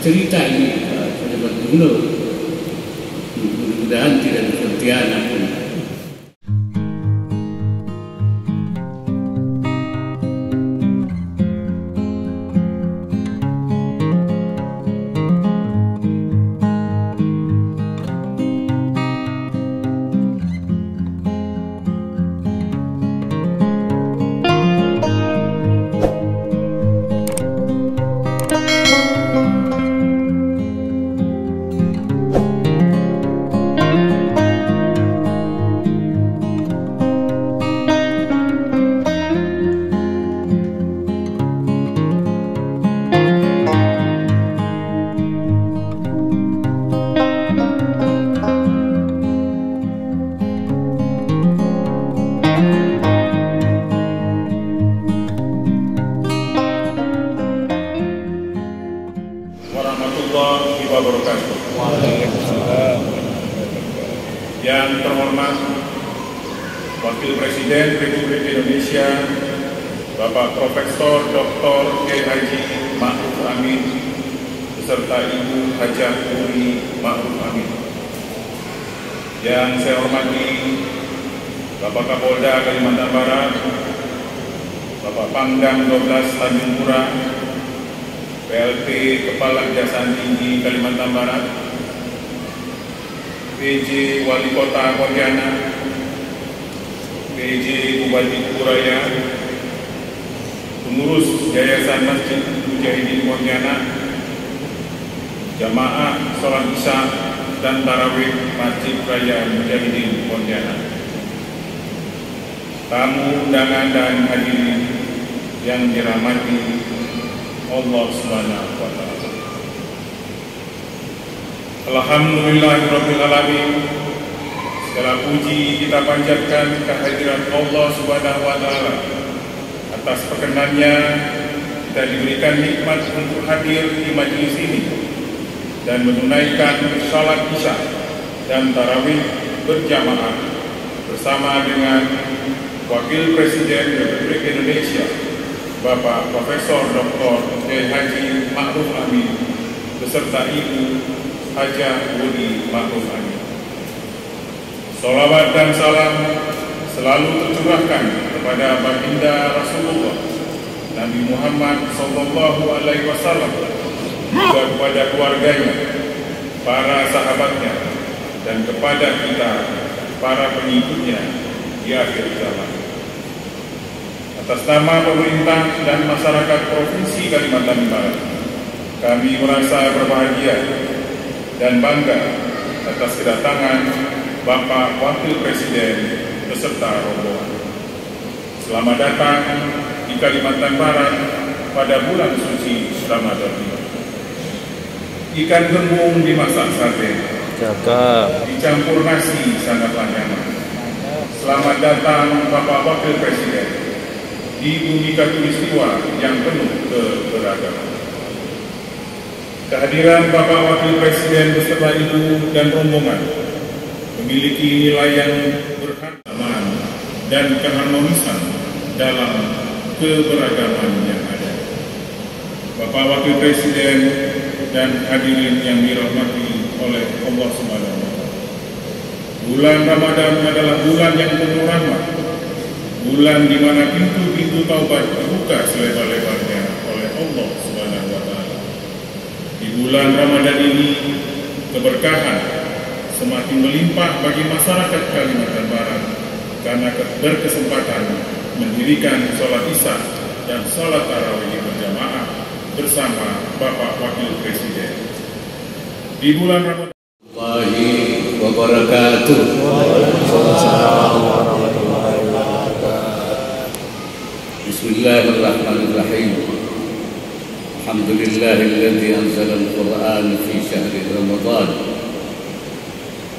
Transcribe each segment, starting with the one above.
cerita ini Pak Gubernur, mudah-mudahan tidak dikhianati pun. Warahmatullahi wabarakatuh. Yang terhormat Wakil Presiden Republik Indonesia Bapak Profesor Dr. Kiai Haji Ma'ruf Amin beserta Ibu Hajah Uri Ma'ruf Amin. Yang saya hormati Bapak Kapolda Kalimantan Barat, Bapak Pangdam 12 Tanjung Pura, PLT Kepala Kejaksaan Tinggi Kalimantan Barat, PJ Wali Kota Pontianak, PJ Bupati Kuburaya, pengurus Yayasan Masjid Mujahidin Pontianak, jamaah sholat Isya dan tarawih Masjid Raya Mujahidin Pontianak, tamu undangan dan hadirin yang dirahmati Allah Subhanahu wa Ta'ala. Alhamdulillahirabbil alamin. Segala puji kita panjatkan kehadirat Allah Subhanahu wa Ta'ala. Atas perkenannya kita diberikan nikmat untuk hadir di majelis ini dan menunaikan salat Isya dan tarawih berjamaah bersama dengan Wakil Presiden Republik Indonesia Bapak Profesor Dr. Kiai Haji Ma'ruf Amin beserta Ibu Hajah Uri Ma'ruf Amin. Salawat dan salam selalu tercurahkan kepada baginda Rasulullah Nabi Muhammad SAW, juga kepada keluarganya, para sahabatnya, dan kepada kita para pengikutnya di akhir zaman. Atas nama pemerintah dan masyarakat Provinsi Kalimantan Barat, kami merasa berbahagia dan bangga atas kedatangan Bapak Wakil Presiden beserta rombongan. Selamat datang di Kalimantan Barat pada bulan suci Ramadan ini. Ikan gembung dimasak sate, dicampur nasi sangatlah nyaman. Selamat datang Bapak Wakil Presiden di bumi Katulistiwa yang penuh keberagaman. Kehadiran Bapak Wakil Presiden beserta Ibu dan rombongan memiliki nilai yang berharga dan keharmonisan dalam keberagaman yang ada. Bapak Wakil Presiden dan hadirin yang dirahmati oleh Allah Subhanahu wa Ta'ala. Bulan Ramadan adalah bulan yang penuh rahmat, bulan di mana pintu-pintu taubat terbuka selebar-lebarnya oleh Allah Subhanahu wa Ta'ala. Di bulan Ramadan ini keberkahan semakin melimpah bagi masyarakat Kalimantan Barat karena berkesempatan mendirikan sholat Isya dan sholat tarawih berjamaah bersama Bapak Wakil Presiden. Di bulan Ramadan Warahmatullahi wabarakatuh. Bismillahirrahmanirrahim. Alhamdulillahilladzi anzala al-Qur'an fi syahri Ramadan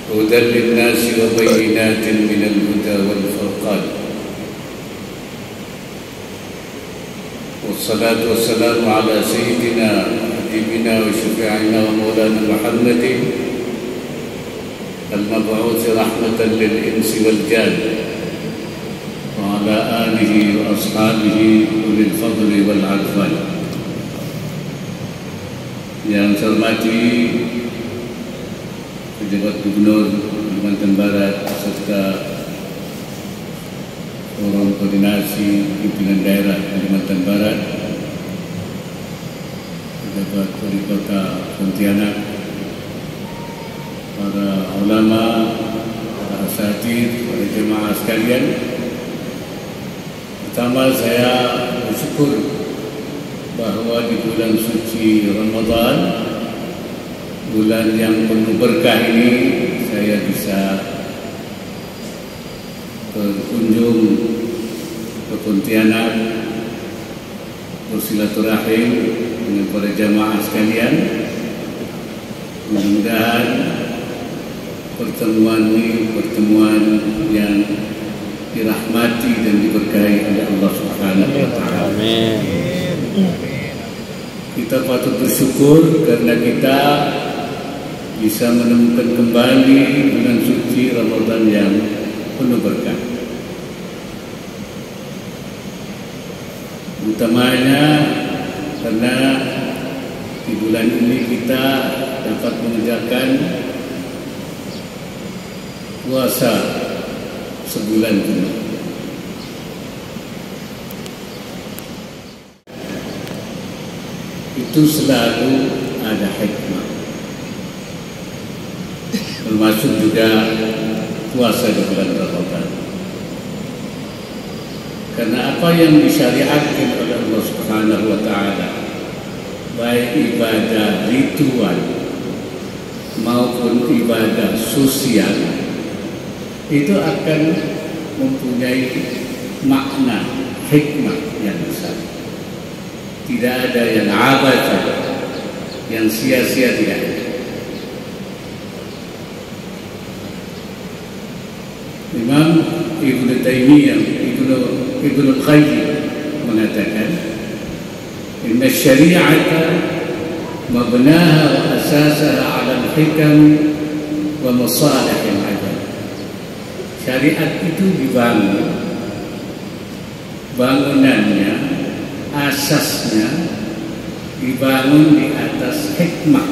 hudan lin-nasi wa bayyinatin minal huda wal furqan. Wassalatu wassalamu ala sayyidina habibina wa syafi'ina wa maulana Muhammadin al-mab'uts rahmatan lil-insi wal jan wa ala alihi wa ashabihi ulil fadli wal 'adwan. Yang saya hormati Pejabat Gubernur Kalimantan Barat serta Forum Koordinasi Pimpinan Daerah Kalimantan Barat, Pejabat Wali Kota Pontianak, para ulama, para asatidz, para jemaah sekalian. Pertama, saya bersyukur bahwa di bulan suci Ramadan, bulan yang penuh berkah ini, saya bisa berkunjung ke Pontianak, bersilaturahim dengan para jamaah sekalian. Mudah-mudahan pertemuan ini pertemuan yang dirahmati dan diberkahi oleh Allah Subhanahu wa Ta'ala. Amin. Kita patut bersyukur karena kita bisa menemukan kembali bulan suci Ramadan yang penuh berkah. Utamanya karena di bulan ini kita dapat mengerjakan puasa sebulan penuh. Itu selalu ada hikmah, termasuk juga puasa di bulan Ramadan. Karena apa yang disyariatkan oleh Allah Subhanahu wa Ta'ala, baik ibadah ritual maupun ibadah sosial, itu akan mempunyai makna hikmah yang besar. Tidak ada yang abad, yang sia-sia, tidak ada. Imam Ibn Taymiyah, Ibn Qayyim mengatakan, Inna syari'ata mabnaha wa asasaha ala al-hikam wa masalih al-adab. Syariat itu dibangun, bangunannya, asasnya dibangun di atas hikmah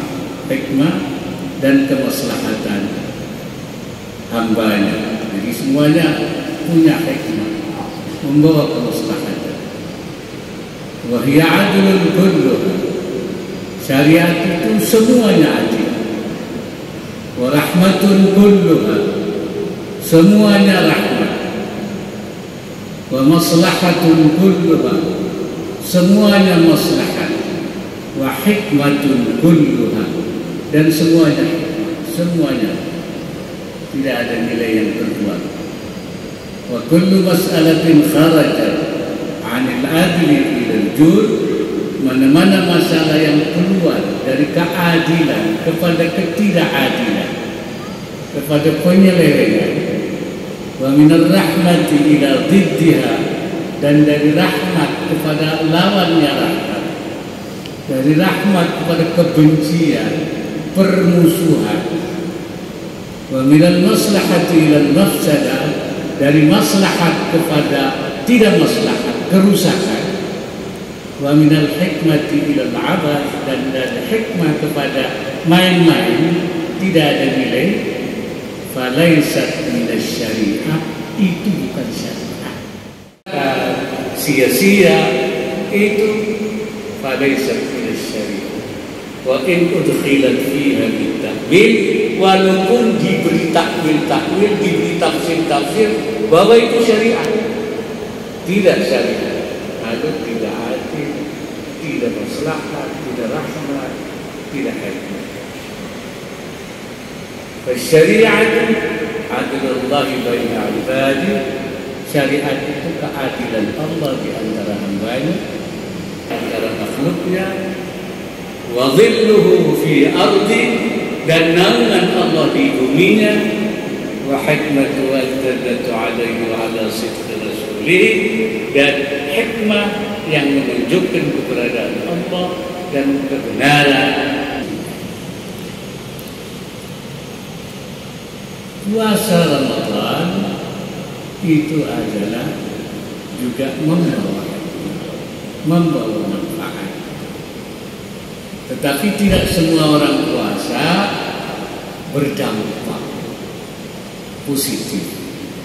dan kemaslahatan hambanya. Jadi semuanya punya hikmah, membawa kemaslahatan. Wa hiya adlun kulluha. Syariat itu semuanya adil. Wa rahmatun kulluha. Semuanya rahmat. Wa maslahatun kulluha. Semuanya maslahat. Wa hikmatun kulluha. Dan semuanya tidak ada nilai yang terbuang. Wa kullu mas'alatin kharajat 'anil adli ila al-jur, mana-mana masalah yang keluar dari keadilan kepada ketidakadilan, kepada penyelewengan, wa minar rahmati ila diddiha, dan dari rahmat kepada lawannya rahmat, dari rahmat kepada kebencian, permusuhan, wa minal maslahati ila mafsadah, dari maslahat kepada tidak maslahat, kerusakan, wa minal hikmati ila al-'abas, dan dari hikmah kepada main-main, tidak ada nilai. Falaisat minas syariah, itu bukan syariat. Sia-sia itu falaisat minas syariah. Wa in udkhilat fiha bitakwil, walaupun diberi takwil, diberi tafsir, bahwa itu syariat, tidak syariat. Ada tidak adil, tidak maslahat, tidak rahmat, tidak hikmah. Syariat adilullah baina ibadi. Syariat itu keadilan Allah di antara hambanya, antara makhluknya. Wa dhilluhu fi ardi, dan naungan Allah di buminya. Wa hikmatu wa tadatu alaihi wa ala sidqi rasulih, dan hikmah yang menunjukkan keberadaan Allah dan kebenaran. Puasa Ramadan itu adalah juga membawa manfaat. Tetapi tidak semua orang puasa berdampak positif.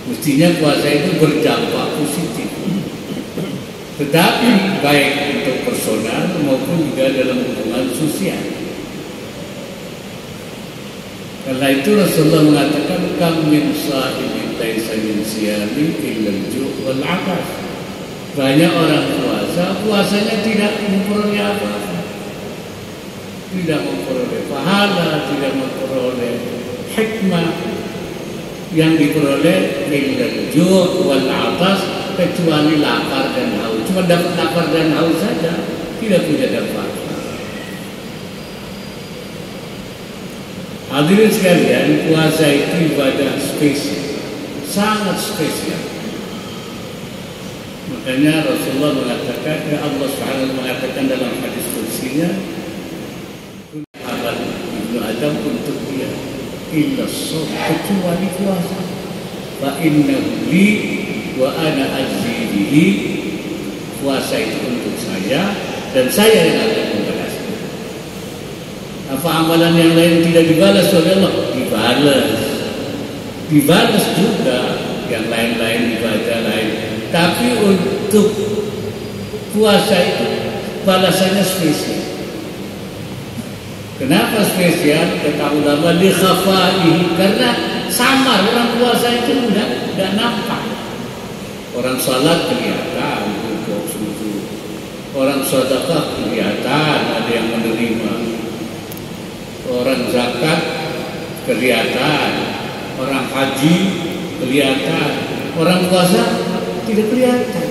Mestinya puasa itu berdampak positif. Tetapi baik untuk personal maupun juga dalam hubungan sosial. Karena itu Rasulullah mengatakan kam min sha'imin laisa min siyami illa al-ju' wal 'atas. Banyak orang puasanya tidak memperoleh apa-apa. Tidak memperoleh pahala, tidak memperoleh hikmah. Yang diperoleh illa al-ju' wal 'atas, kecuali lapar dan haus. Cuma dapat lapar dan haus saja, tidak punya dampak. Hadirin sekalian, puasa itu ibadah spesial, sangat spesial. Makanya Rasulullah mengatakan, ya Allah SWT mengatakan dalam hadis qudsinya, amal Ibnu Adam untuk dia illa shaum, kecuali puasa. Fa innahu li wa ana ajzi bihi. Puasa itu untuk saya dan saya yang akan membalasnya. Apa amalan yang lain tidak dibalas oleh Allah? Dibalas juga yang lain-lain, ibadah lain. Tapi untuk puasa itu balasannya spesial. Kenapa spesial? Kata ulama li khafaihi, karena samar. Orang puasa itu tidak nampak. Orang salat kelihatan, rukuk sujud. Orang sedekah kelihatan, ada yang menerima. Orang zakat kelihatan, orang haji kelihatan, orang puasa tidak kelihatan.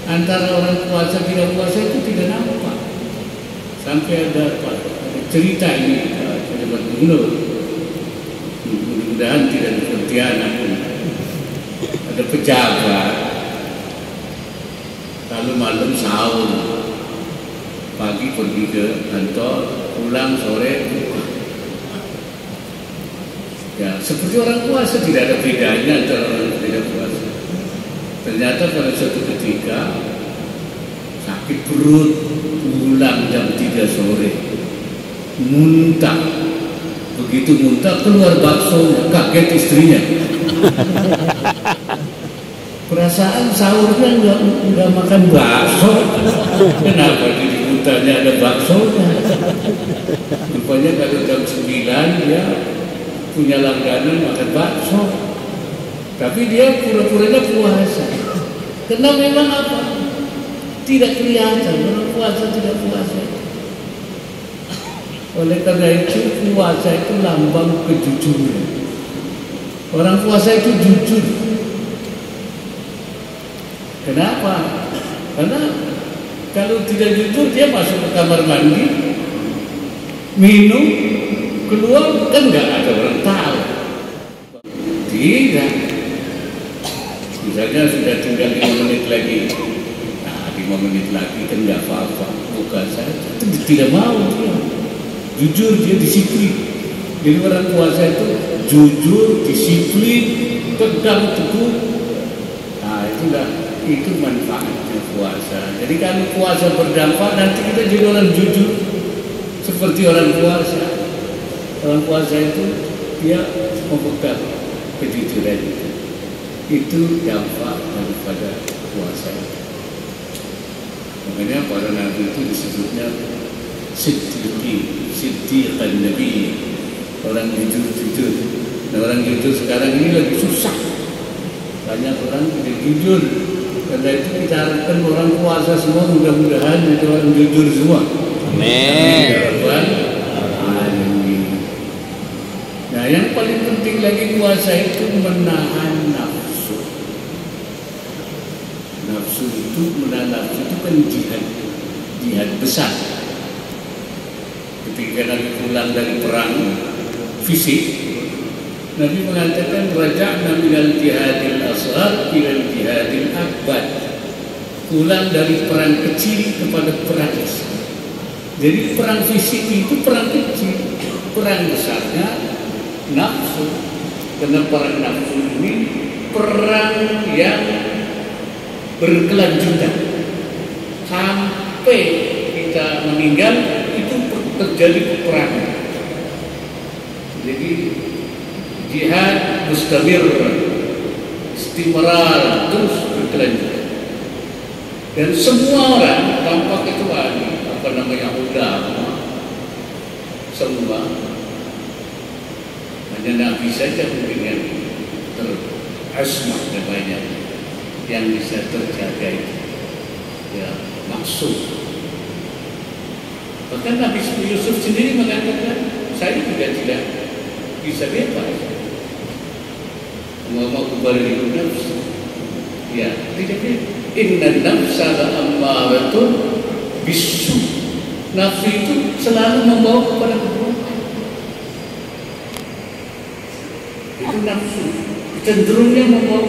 Antara orang puasa tidak puasa itu tidak nampak. Sampai ada cerita ini pejabat gubernur, mudah-mudahan tidak di Pontianak. Ada pejabat lalu malam sahur, pagi pergi ke kantor, pulang sore buka. Ya, seperti orang puasa, tidak ada bedanya antara orang tidak puasa. Ternyata pada suatu ketika sakit perut, pulang jam 3 sore, muntah. Begitu muntah keluar bakso, kaget istrinya. Perasaan sahurnya nggak makan bakso, kenapa jadi muntahnya ada baksonya? Rupanya kalau jam 9 dia punya langganan makan bakso, tapi dia pura-puranya puasa. Karena memang apa? Tidak kelihatan orang puasa tidak puasa. Oleh karena itu puasa itu lambang kejujuran. Orang puasa itu jujur. Kenapa? Karena kalau tidak jujur dia masuk ke kamar mandi, minum, keluar kan nggak ada orang tahu. Tidak. Misalnya sudah tinggal 5 menit lagi, nah 5 menit lagi kan nggak apa-apa, buka saja. Itu tidak mau dia. Jujur, dia disiplin. Jadi orang puasa itu jujur, disiplin, pegang teguh. Nah itu manfaatnya puasa. Jadi kalau puasa berdampak, nanti kita jadi orang jujur seperti orang puasa. Orang puasa itu dia memegang kejujuran itu dampak daripada puasa. Makanya para nabi itu disebutnya siddiqan nabi, orang jujur. Nah, orang jujur sekarang ini lagi susah. Banyak orang tidak jujur. Karena itu kita harapkan orang puasa semua mudah-mudahan itu orang jujur semua. Amin. Nah, yang paling penting lagi puasa itu menahan nafsu. Nafsu itu kan jihad besar. Ketika Nabi pulang dari perang fisik, Nabi mengatakan raja'na minal jihadil asghar ilal jihadil akbar. Pulang dari perang kecil kepada perang besar. Jadi perang fisik itu perang kecil, perang besarnya nafsu. Karena perang nafsu ini perang yang berkelanjutan sampai kita meninggal, itu terjadi peperangan. Jadi jihad mustamir, istimrar, terus berkelanjutan. Dan semua orang tanpa kecuali ulama, semua hanya Nabi saja mungkin yang terasmah dan banyak yang bisa terjaga itu, ya maksud. Bahkan Nabi Yusuf sendiri mengatakan, saya juga tidak bisa bebas. Mau kubalik nafsu, ya tidak bebas. Inna nafsa la'ammaratun bisu. Nafsu itu selalu membawa kepada keburukan. Itu nafsu cenderungnya membawa